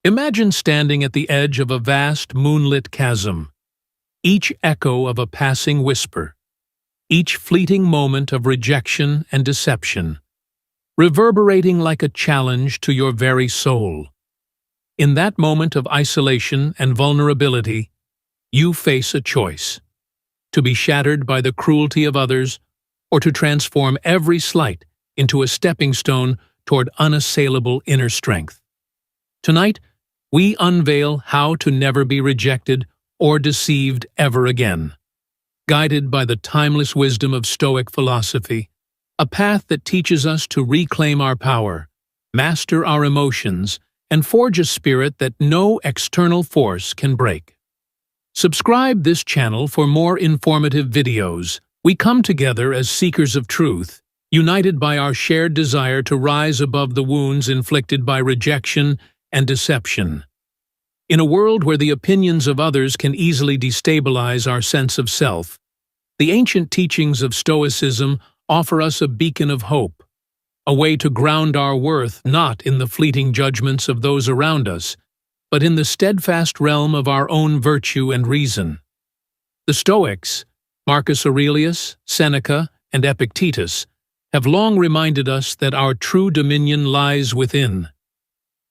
Imagine standing at the edge of a vast moonlit chasm, each echo of a passing whisper, each fleeting moment of rejection and deception, reverberating like a challenge to your very soul. In that moment of isolation and vulnerability, you face a choice: to be shattered by the cruelty of others, or to transform every slight into a stepping stone toward unassailable inner strength. Tonight, we unveil how to never be rejected or deceived ever again. Guided by the timeless wisdom of Stoic philosophy, a path that teaches us to reclaim our power, master our emotions, and forge a spirit that no external force can break. Subscribe this channel for more informative videos. We come together as seekers of truth, united by our shared desire to rise above the wounds inflicted by rejection and deception. In a world where the opinions of others can easily destabilize our sense of self, the ancient teachings of Stoicism offer us a beacon of hope, a way to ground our worth not in the fleeting judgments of those around us, but in the steadfast realm of our own virtue and reason. The Stoics, Marcus Aurelius, Seneca, and Epictetus, have long reminded us that our true dominion lies within.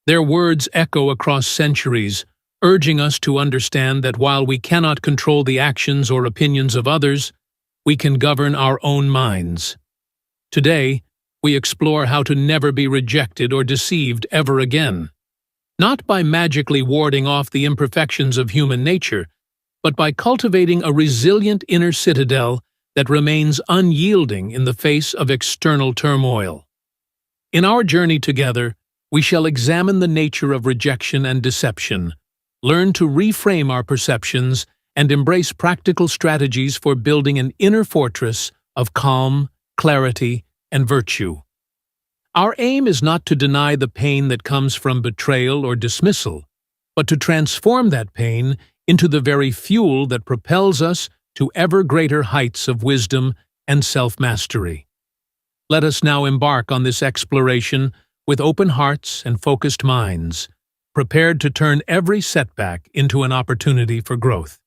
Their words echo across centuries, urging us to understand that while we cannot control the actions or opinions of others, we can govern our own minds. Today, we explore how to never be rejected or deceived ever again, not by magically warding off the imperfections of human nature, but by cultivating a resilient inner citadel that remains unyielding in the face of external turmoil. In our journey together, we shall examine the nature of rejection and deception, learn to reframe our perceptions, and embrace practical strategies for building an inner fortress of calm, clarity, and virtue. Our aim is not to deny the pain that comes from betrayal or dismissal, but to transform that pain into the very fuel that propels us to ever greater heights of wisdom and self-mastery. Let us now embark on this exploration with open hearts and focused minds, prepared to turn every setback into an opportunity for growth.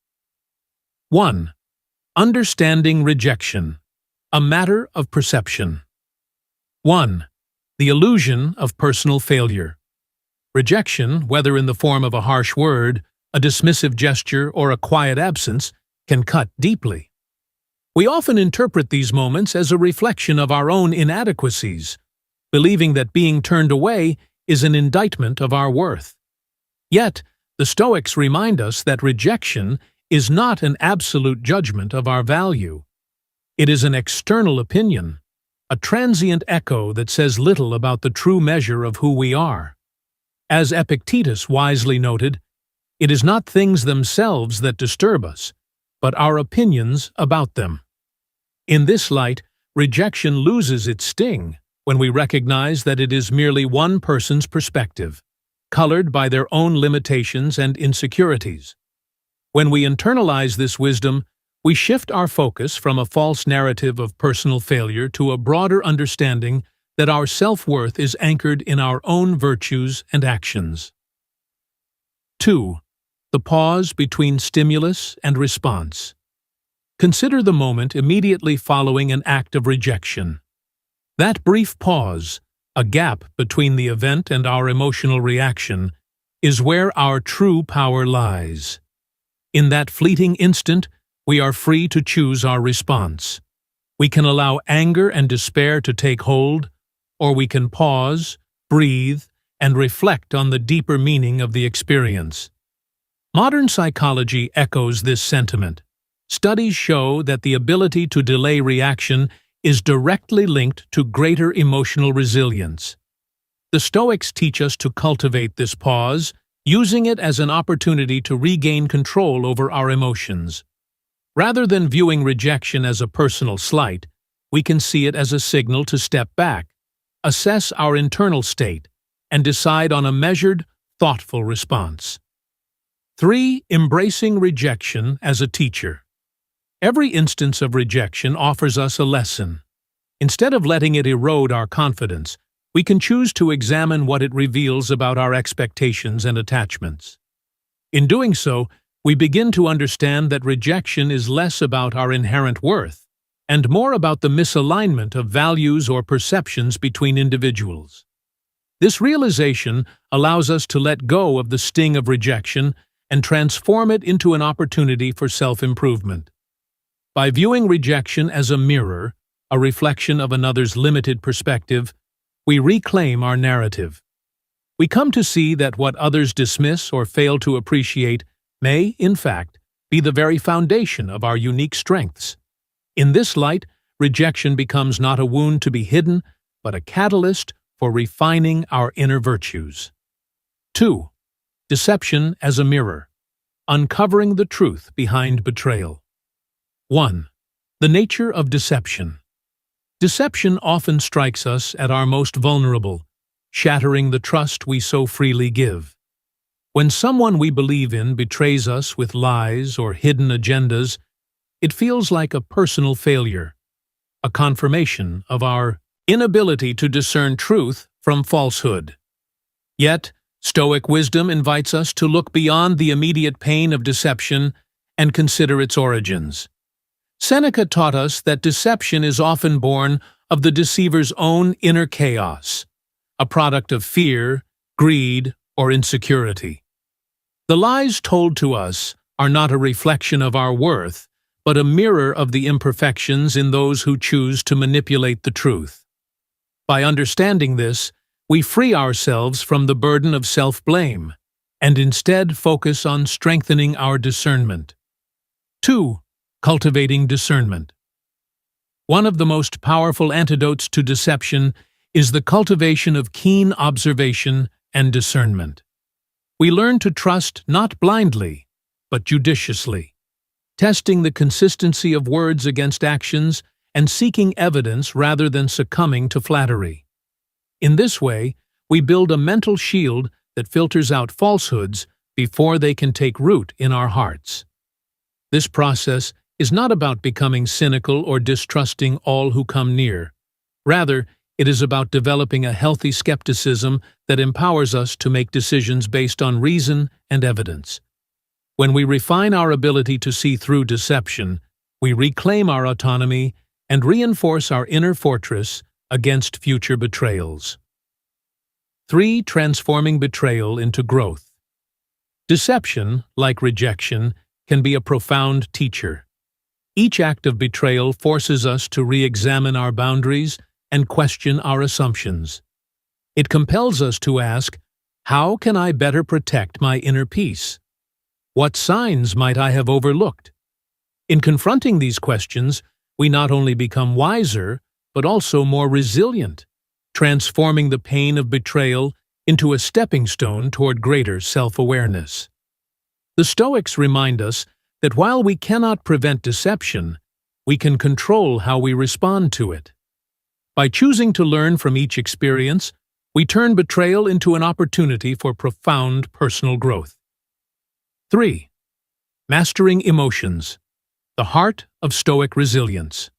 1. Understanding rejection, a matter of perception. 1. The illusion of personal failure. Rejection, whether in the form of a harsh word, a dismissive gesture, or a quiet absence, can cut deeply. We often interpret these moments as a reflection of our own inadequacies, believing that being turned away is an indictment of our worth. Yet, the Stoics remind us that rejection is not an absolute judgment of our value. It is an external opinion, a transient echo that says little about the true measure of who we are. As Epictetus wisely noted, it is not things themselves that disturb us, but our opinions about them. In this light, rejection loses its sting when we recognize that it is merely one person's perspective, colored by their own limitations and insecurities. When we internalize this wisdom, we shift our focus from a false narrative of personal failure to a broader understanding that our self-worth is anchored in our own virtues and actions. 2. The pause between stimulus and response. Consider the moment immediately following an act of rejection. That brief pause, a gap between the event and our emotional reaction, is where our true power lies. In that fleeting instant, we are free to choose our response. We can allow anger and despair to take hold, or we can pause, breathe, and reflect on the deeper meaning of the experience. Modern psychology echoes this sentiment. Studies show that the ability to delay reaction is directly linked to greater emotional resilience. The Stoics teach us to cultivate this pause, using it as an opportunity to regain control over our emotions. Rather than viewing rejection as a personal slight, we can see it as a signal to step back, assess our internal state, and decide on a measured, thoughtful response. 3. Embracing rejection as a teacher. Every instance of rejection offers us a lesson. Instead of letting it erode our confidence, we can choose to examine what it reveals about our expectations and attachments. In doing so, we begin to understand that rejection is less about our inherent worth and more about the misalignment of values or perceptions between individuals. This realization allows us to let go of the sting of rejection and transform it into an opportunity for self-improvement. By viewing rejection as a mirror, a reflection of another's limited perspective, we reclaim our narrative. We come to see that what others dismiss or fail to appreciate may, in fact, be the very foundation of our unique strengths. In this light, rejection becomes not a wound to be hidden, but a catalyst for refining our inner virtues. 2. Deception as a mirror. Uncovering the truth behind betrayal. 1. The nature of deception. Deception often strikes us at our most vulnerable, shattering the trust we so freely give. When someone we believe in betrays us with lies or hidden agendas, it feels like a personal failure, a confirmation of our inability to discern truth from falsehood. Yet, Stoic wisdom invites us to look beyond the immediate pain of deception and consider its origins. Seneca taught us that deception is often born of the deceiver's own inner chaos, a product of fear, greed, or insecurity. The lies told to us are not a reflection of our worth, but a mirror of the imperfections in those who choose to manipulate the truth. By understanding this, we free ourselves from the burden of self-blame and instead focus on strengthening our discernment. 2. Cultivating discernment. One of the most powerful antidotes to deception is the cultivation of keen observation and discernment. We learn to trust not blindly, but judiciously, testing the consistency of words against actions and seeking evidence rather than succumbing to flattery. In this way, we build a mental shield that filters out falsehoods before they can take root in our hearts. This process is not about becoming cynical or distrusting all who come near. Rather, it is about developing a healthy skepticism that empowers us to make decisions based on reason and evidence. When we refine our ability to see through deception, we reclaim our autonomy and reinforce our inner fortress against future betrayals. 3. Transforming betrayal into growth. Deception, like rejection, can be a profound teacher. Each act of betrayal forces us to re-examine our boundaries and question our assumptions. It compels us to ask, how can I better protect my inner peace? What signs might I have overlooked? In confronting these questions, we not only become wiser, but also more resilient, transforming the pain of betrayal into a stepping stone toward greater self-awareness. The Stoics remind us that while we cannot prevent deception, we can control how we respond to it. By choosing to learn from each experience, we turn betrayal into an opportunity for profound personal growth. 3. Mastering emotions. The heart of Stoic resilience.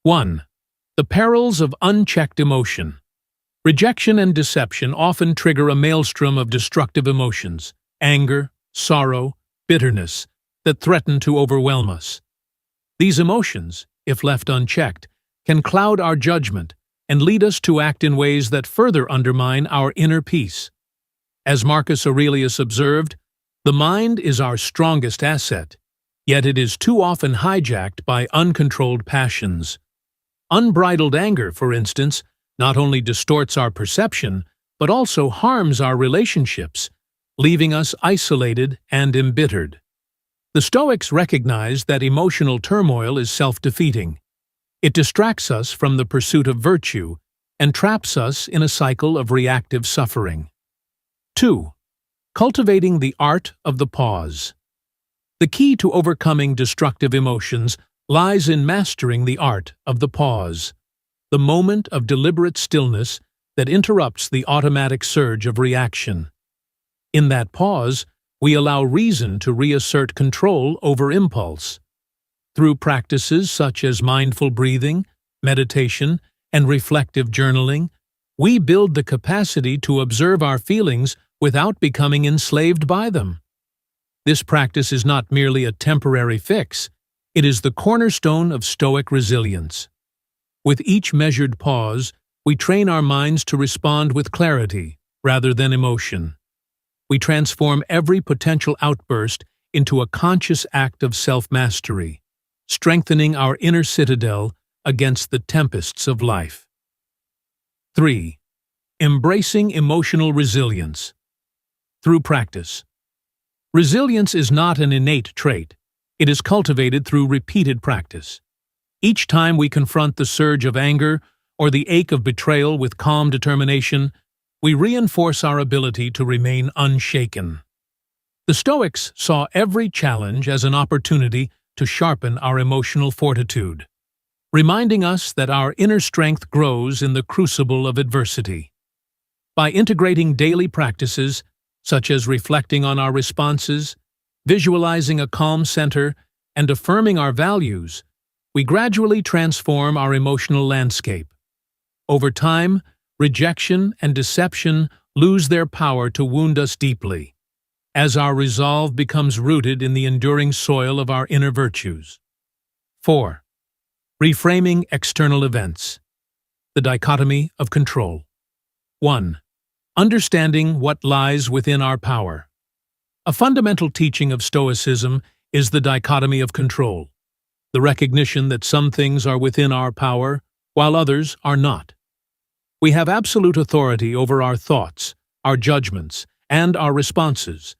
1. The perils of unchecked emotion. Rejection and deception often trigger a maelstrom of destructive emotions, anger, sorrow, bitterness, that threaten to overwhelm us. These emotions, if left unchecked, can cloud our judgment and lead us to act in ways that further undermine our inner peace. As Marcus Aurelius observed, the mind is our strongest asset, yet it is too often hijacked by uncontrolled passions. Unbridled anger, for instance, not only distorts our perception, but also harms our relationships, leaving us isolated and embittered. The Stoics recognize that emotional turmoil is self-defeating. It distracts us from the pursuit of virtue and traps us in a cycle of reactive suffering. 2. Cultivating the art of the pause. The key to overcoming destructive emotions lies in mastering the art of the pause, the moment of deliberate stillness that interrupts the automatic surge of reaction. In that pause, we allow reason to reassert control over impulse. Through practices such as mindful breathing, meditation, and reflective journaling, We build the capacity to observe our feelings without becoming enslaved by them. This practice is not merely a temporary fix, it is the cornerstone of Stoic resilience. With each measured pause, we train our minds to respond with clarity rather than emotion. We transform every potential outburst into a conscious act of self-mastery, strengthening our inner citadel against the tempests of life. 3. Embracing emotional resilience. Through practice. Resilience is not an innate trait. It is cultivated through repeated practice. Each time we confront the surge of anger or the ache of betrayal with calm determination, we reinforce our ability to remain unshaken. The Stoics saw every challenge as an opportunity to sharpen our emotional fortitude, reminding us that our inner strength grows in the crucible of adversity. By integrating daily practices, such as reflecting on our responses, visualizing a calm center, and affirming our values, we gradually transform our emotional landscape. Over time, rejection and deception lose their power to wound us deeply, as our resolve becomes rooted in the enduring soil of our inner virtues. 4. Reframing external events. The dichotomy of control. 1. Understanding what lies within our power. A fundamental teaching of Stoicism is the dichotomy of control, the recognition that some things are within our power, while others are not. We have absolute authority over our thoughts, our judgments, and our responses,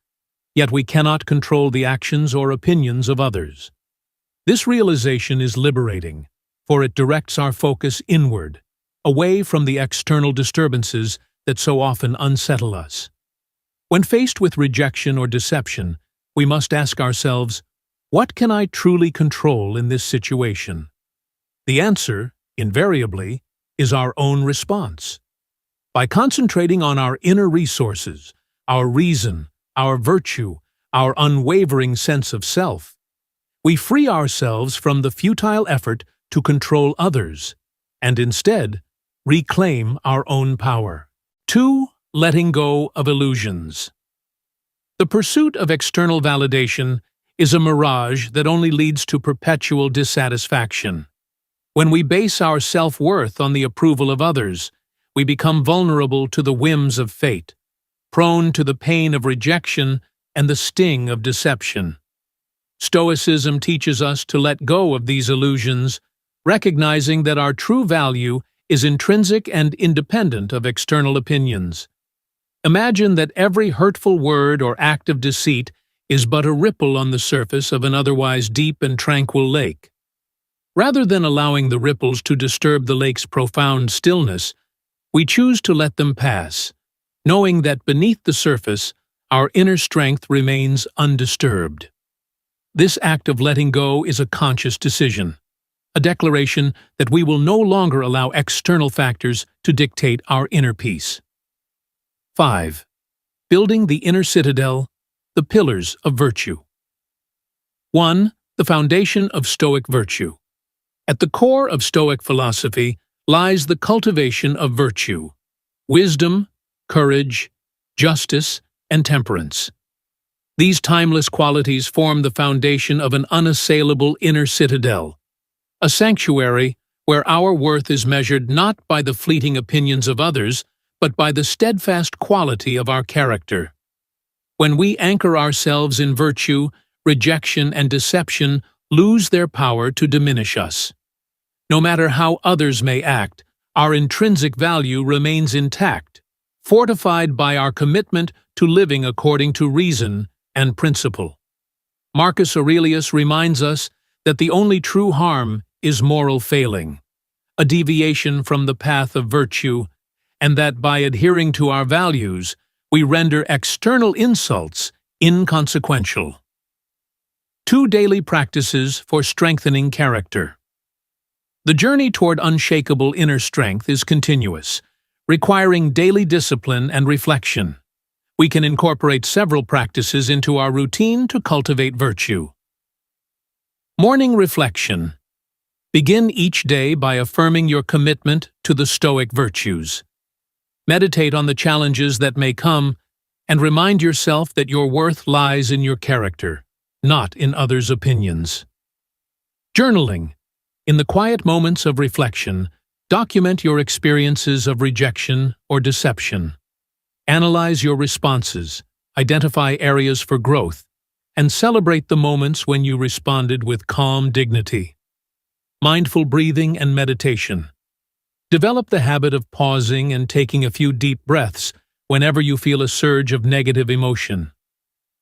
yet we cannot control the actions or opinions of others. This realization is liberating, for it directs our focus inward, away from the external disturbances that so often unsettle us. When faced with rejection or deception, we must ask ourselves, what can I truly control in this situation? The answer, invariably, is our own response. By concentrating on our inner resources, our reason, our virtue, our unwavering sense of self, we free ourselves from the futile effort to control others, and instead reclaim our own power. 2. Letting go of illusions. The pursuit of external validation is a mirage that only leads to perpetual dissatisfaction. When we base our self-worth on the approval of others, we become vulnerable to the whims of fate, prone to the pain of rejection and the sting of deception. Stoicism teaches us to let go of these illusions, recognizing that our true value is intrinsic and independent of external opinions. Imagine that every hurtful word or act of deceit is but a ripple on the surface of an otherwise deep and tranquil lake. Rather than allowing the ripples to disturb the lake's profound stillness, we choose to let them pass, knowing that beneath the surface, our inner strength remains undisturbed. This act of letting go is a conscious decision, a declaration that we will no longer allow external factors to dictate our inner peace. 5. Building the inner citadel, the pillars of virtue. 1. The foundation of Stoic virtue. At the core of Stoic philosophy lies the cultivation of virtue, wisdom, courage, justice, and temperance. These timeless qualities form the foundation of an unassailable inner citadel, a sanctuary where our worth is measured not by the fleeting opinions of others, but by the steadfast quality of our character. When we anchor ourselves in virtue, rejection and deception lose their power to diminish us. No matter how others may act, our intrinsic value remains intact, fortified by our commitment to living according to reason and principle. Marcus Aurelius reminds us that the only true harm is moral failing, a deviation from the path of virtue, and that by adhering to our values, we render external insults inconsequential. 2 daily practices for strengthening character. The journey toward unshakable inner strength is continuous, requiring daily discipline and reflection. We can incorporate several practices into our routine to cultivate virtue. Morning reflection. Begin each day by affirming your commitment to the Stoic virtues. Meditate on the challenges that may come, and remind yourself that your worth lies in your character, not in others' opinions. Journaling. In the quiet moments of reflection, document your experiences of rejection or deception. Analyze your responses, identify areas for growth, and celebrate the moments when you responded with calm dignity. Mindful breathing and meditation. Develop the habit of pausing and taking a few deep breaths whenever you feel a surge of negative emotion.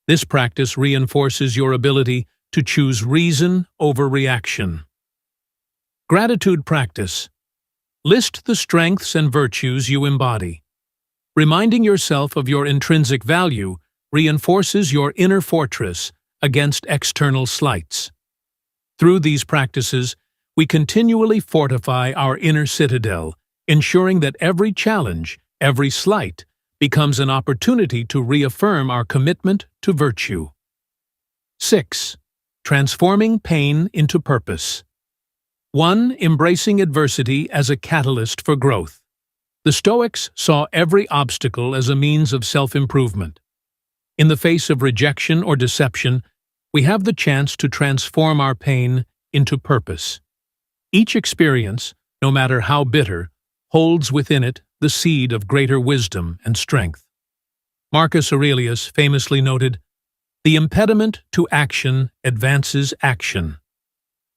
This practice reinforces your ability to choose reason over reaction. Gratitude practice. List the strengths and virtues you embody. Reminding yourself of your intrinsic value reinforces your inner fortress against external slights. Through these practices, we continually fortify our inner citadel, ensuring that every challenge, every slight, becomes an opportunity to reaffirm our commitment to virtue. 6. Transforming pain into purpose. 1. Embracing adversity as a catalyst for growth. The Stoics saw every obstacle as a means of self-improvement. In the face of rejection or deception, we have the chance to transform our pain into purpose. Each experience, no matter how bitter, holds within it the seed of greater wisdom and strength. Marcus Aurelius famously noted, "The impediment to action advances action.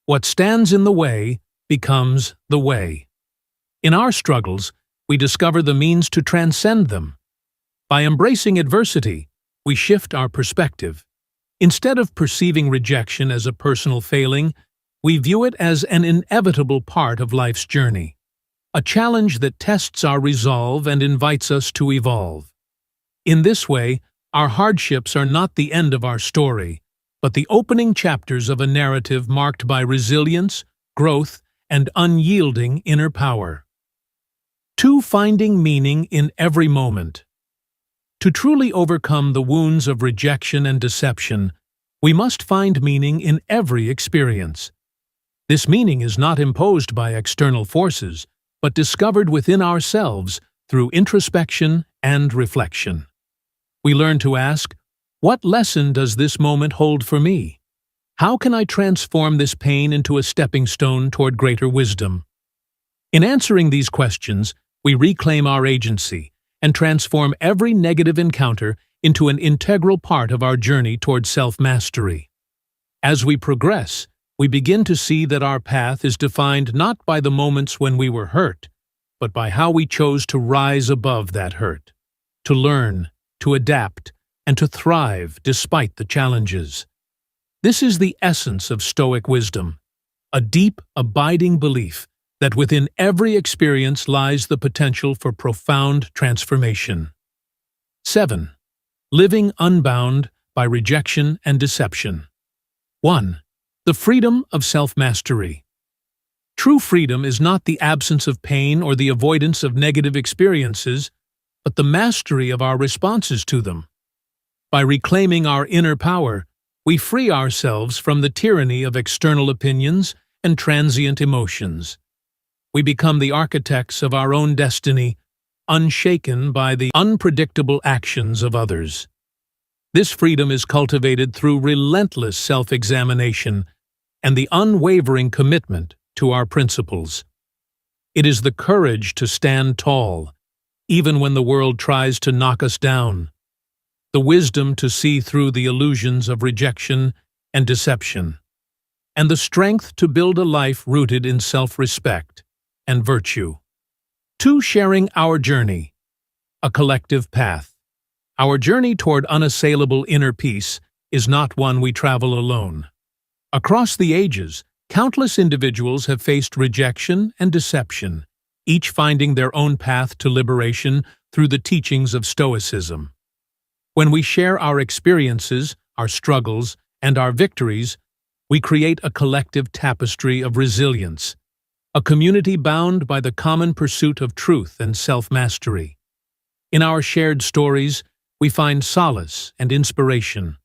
What stands in the way becomes the way." In our struggles, we discover the means to transcend them. By embracing adversity, we shift our perspective. Instead of perceiving rejection as a personal failing, we view it as an inevitable part of life's journey, a challenge that tests our resolve and invites us to evolve. In this way, our hardships are not the end of our story, but the opening chapters of a narrative marked by resilience, growth, and unyielding inner power. 2. Finding meaning in every moment. To truly overcome the wounds of rejection and deception, we must find meaning in every experience. This meaning is not imposed by external forces, but discovered within ourselves through introspection and reflection. We learn to ask, what lesson does this moment hold for me? How can I transform this pain into a stepping stone toward greater wisdom? In answering these questions, we reclaim our agency and transform every negative encounter into an integral part of our journey toward self-mastery. As we progress, we begin to see that our path is defined not by the moments when we were hurt, but by how we chose to rise above that hurt, to learn, to adapt, and to thrive despite the challenges. This is the essence of Stoic wisdom, a deep, abiding belief that within every experience lies the potential for profound transformation. 7. Living unbound by rejection and deception. 1. The freedom of self-mastery. True freedom is not the absence of pain or the avoidance of negative experiences, but the mastery of our responses to them. By reclaiming our inner power, we free ourselves from the tyranny of external opinions and transient emotions. We become the architects of our own destiny, unshaken by the unpredictable actions of others. This freedom is cultivated through relentless self-examination and the unwavering commitment to our principles. It is the courage to stand tall, even when the world tries to knock us down, the wisdom to see through the illusions of rejection and deception, and the strength to build a life rooted in self-respect and virtue. 2. Sharing our journey, a collective path. Our journey toward unassailable inner peace is not one we travel alone. Across the ages, countless individuals have faced rejection and deception, each finding their own path to liberation through the teachings of Stoicism. When we share our experiences, our struggles, and our victories, we create a collective tapestry of resilience, a community bound by the common pursuit of truth and self-mastery. In our shared stories, we find solace and inspiration.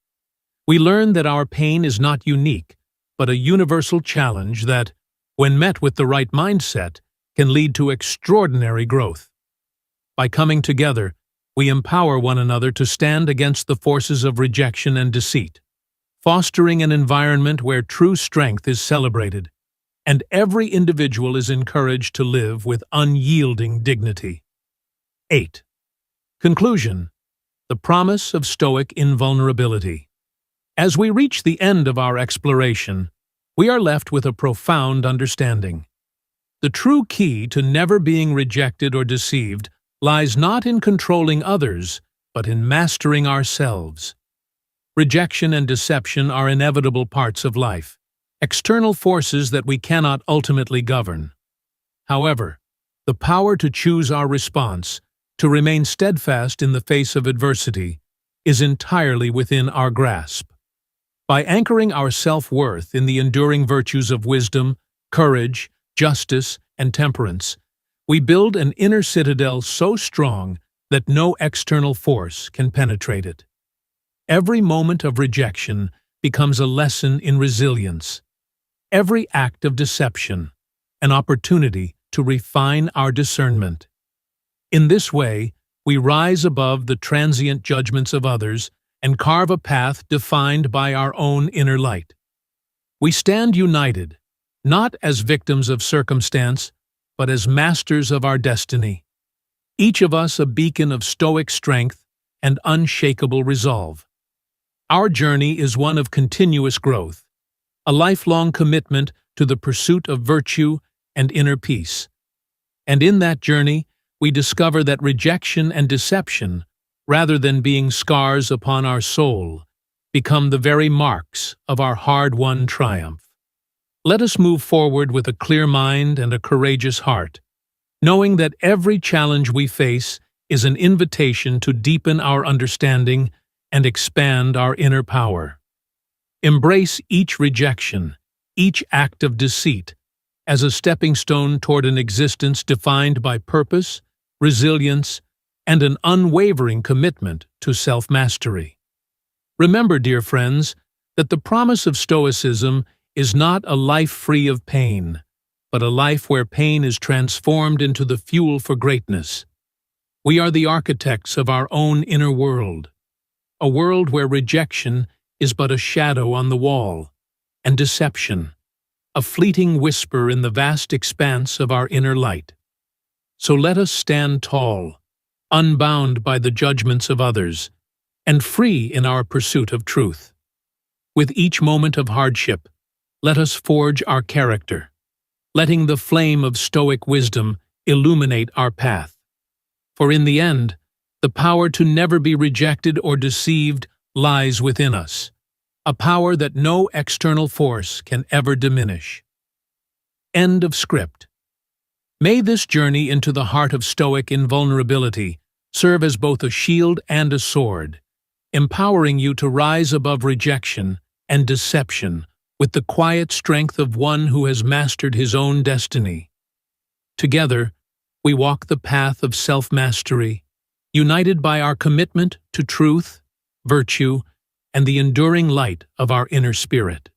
We learn that our pain is not unique, but a universal challenge that, when met with the right mindset, can lead to extraordinary growth. By coming together, we empower one another to stand against the forces of rejection and deceit, fostering an environment where true strength is celebrated, and every individual is encouraged to live with unyielding dignity. 8. Conclusion: the promise of Stoic invulnerability. As we reach the end of our exploration, we are left with a profound understanding. The true key to never being rejected or deceived lies not in controlling others, but in mastering ourselves. Rejection and deception are inevitable parts of life, external forces that we cannot ultimately govern. However, the power to choose our response, to remain steadfast in the face of adversity, is entirely within our grasp. By anchoring our self-worth in the enduring virtues of wisdom, courage, justice, and temperance, we build an inner citadel so strong that no external force can penetrate it. Every moment of rejection becomes a lesson in resilience. Every act of deception, an opportunity to refine our discernment. In this way, we rise above the transient judgments of others and carve a path defined by our own inner light. We stand united, not as victims of circumstance, but as masters of our destiny, each of us a beacon of Stoic strength and unshakable resolve. Our journey is one of continuous growth, a lifelong commitment to the pursuit of virtue and inner peace. And in that journey, we discover that rejection and deception, rather than being scars upon our soul, become the very marks of our hard-won triumph. Let us move forward with a clear mind and a courageous heart, knowing that every challenge we face is an invitation to deepen our understanding and expand our inner power. Embrace each rejection, each act of deceit, as a stepping stone toward an existence defined by purpose, resilience, and an unwavering commitment to self-mastery. Remember, dear friends, that the promise of Stoicism is not a life free of pain, but a life where pain is transformed into the fuel for greatness. We are the architects of our own inner world, a world where rejection is but a shadow on the wall, and deception, a fleeting whisper in the vast expanse of our inner light. So let us stand tall, unbound by the judgments of others, and free in our pursuit of truth. With each moment of hardship, let us forge our character, letting the flame of Stoic wisdom illuminate our path. For in the end, the power to never be rejected or deceived lies within us, a power that no external force can ever diminish. End of script. May this journey into the heart of Stoic invulnerability serve as both a shield and a sword, empowering you to rise above rejection and deception with the quiet strength of one who has mastered his own destiny. Together, we walk the path of self-mastery, united by our commitment to truth, virtue, and the enduring light of our inner spirit.